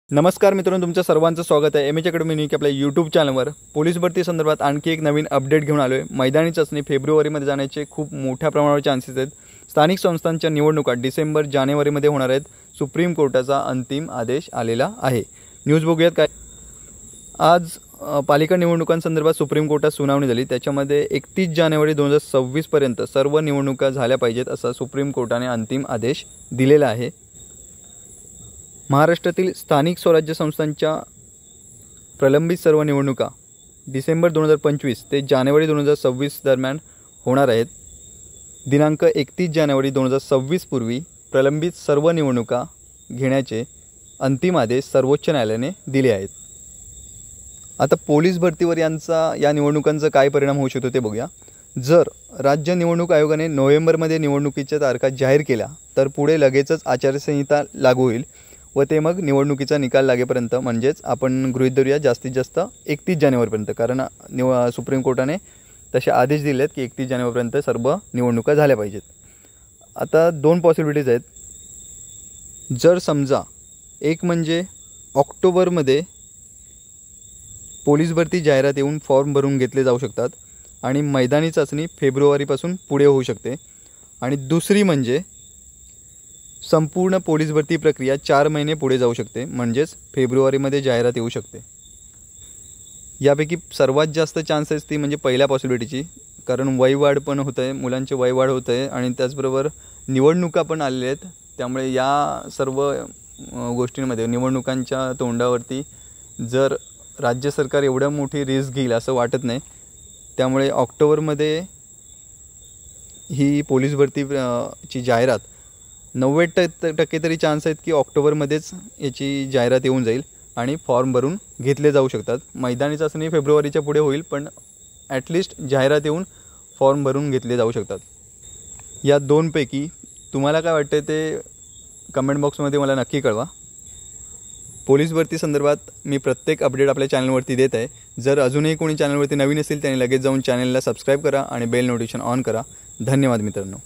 नमस्कार मित्रांनो, तुमचं सर्वांचं स्वागत आहे एमएच अकॅडमी न्यूज आपल्या यूट्यूब चॅनलवर। पोलीस भरती संदर्भात आणखी एक नवीन अपडेट घेऊन आलोय। मैदानी चाचणी फेब्रुवारीमध्ये जाण्याचे खूप मोठ्या प्रमाणावर चान्सेस आहेत। स्थानिक संस्थांच्या निवडणुका डिसेंबर जानेवारीमध्ये होणार आहेत। सुप्रीम कोर्टाचा अंतिम आदेश आलेला आहे। न्यूज बघूयात काय। आज पालिका निवडणुकांसंदर्भात सुप्रीम कोर्टात सुनावणी झाली। त्याच्यामध्ये 31 जानेवारी 2026 पर्यंत सर्व निवडणुका झाल्या पाहिजेत असा सुप्रीम कोर्टाने अंतिम आदेश दिलेला आहे। महाराष्ट्रातील स्थानिक स्वराज्य संस्थांच्या प्रलंबित सर्व निवडणुका डिसेंबर 2025 ते जानेवारी 2026 दरम्यान होणार आहेत। दिनांक 31 जानेवारी 2026 पूर्वी प्रलंबित सर्व निवडणुका घेण्याचे अंतिम आदेश सर्वोच्च न्यायालयाने दिले आहेत। आता पोलीस भरतीवर या निवडणुकांचा काय परिणाम होऊ शकतो ते बघूया। जर राज्य निवडणूक आयोगाने नोव्हेंबरमध्ये निवडणुकीच्या तारखा जाहीर केल्या तर पुढे लगेचच आचारसंहिता लागू होईल व ते मग निवडणुकीचा निकाल लागेपर्यंत, म्हणजेच आपण गृहीत धरूया जास्तीत जास्त 31 जानेवारीपर्यंत, कारण सुप्रीम कोर्टाने तसे आदेश दिलेत की 31 जानेवारीपर्यंत सर्व निवडणुका झाल्या पाहिजेत। आता दोन पॉसिबिलिटीज आहेत। जर समजा एक म्हणजे ऑक्टोबरमध्ये पोलीस भरती जाहिरात येऊन फॉर्म भरून घेतले जाऊ शकतात आणि मैदानी चाचणी फेब्रुवारीपासून पुढे होऊ शकते, आणि दुसरी म्हणजे संपूर्ण पोलीस भरती प्रक्रिया 4 महिने पुढे जाऊ शकते, म्हणजेच फेब्रुवारीमध्ये जाहिरात येऊ शकते। यापैकी सर्वात जास्त चान्सेस ती म्हणजे पहिल्या पॉसिबिलिटीची, कारण वयवाढ पण होत आहे, मुलांचे वयवाढ होत आहे आणि त्याचबरोबर निवडणुका पण आलेल्या आहेत। त्यामुळे या सर्व गोष्टींमध्ये निवडणुकांच्या तोंडावरती जर राज्य सरकार एवढं मोठी रिस्क घेईल असं वाटत नाही। त्यामुळे ऑक्टोबरमध्ये ही पोलीस भरती ची जाहिरात 90% तरी चान्स आहेत की ऑक्टोबरमध्येच याची जाहिरात येऊन जाईल आणि फॉर्म भरून घेतले जाऊ शकतात। मैदानी चाचणी फेब्रुवारीच्या पुढे होईल, पण ॲटलिस्ट जाहिरात येऊन फॉर्म भरून घेतले जाऊ शकतात। या दोनपैकी तुम्हाला काय वाटते ते कमेंट बॉक्समध्ये मला नक्की कळवा। पोलीस भरती संदर्भात मी प्रत्येक अपडेट आपल्या चॅनलवरती देत आहे। जर अजूनही कोणी चॅनलवरती नवीन असेल त्यांनी लगेच जाऊन चॅनलला सबस्क्राईब करा आणि बेल नोटिफिकेशन ऑन करा। धन्यवाद मित्रांनो।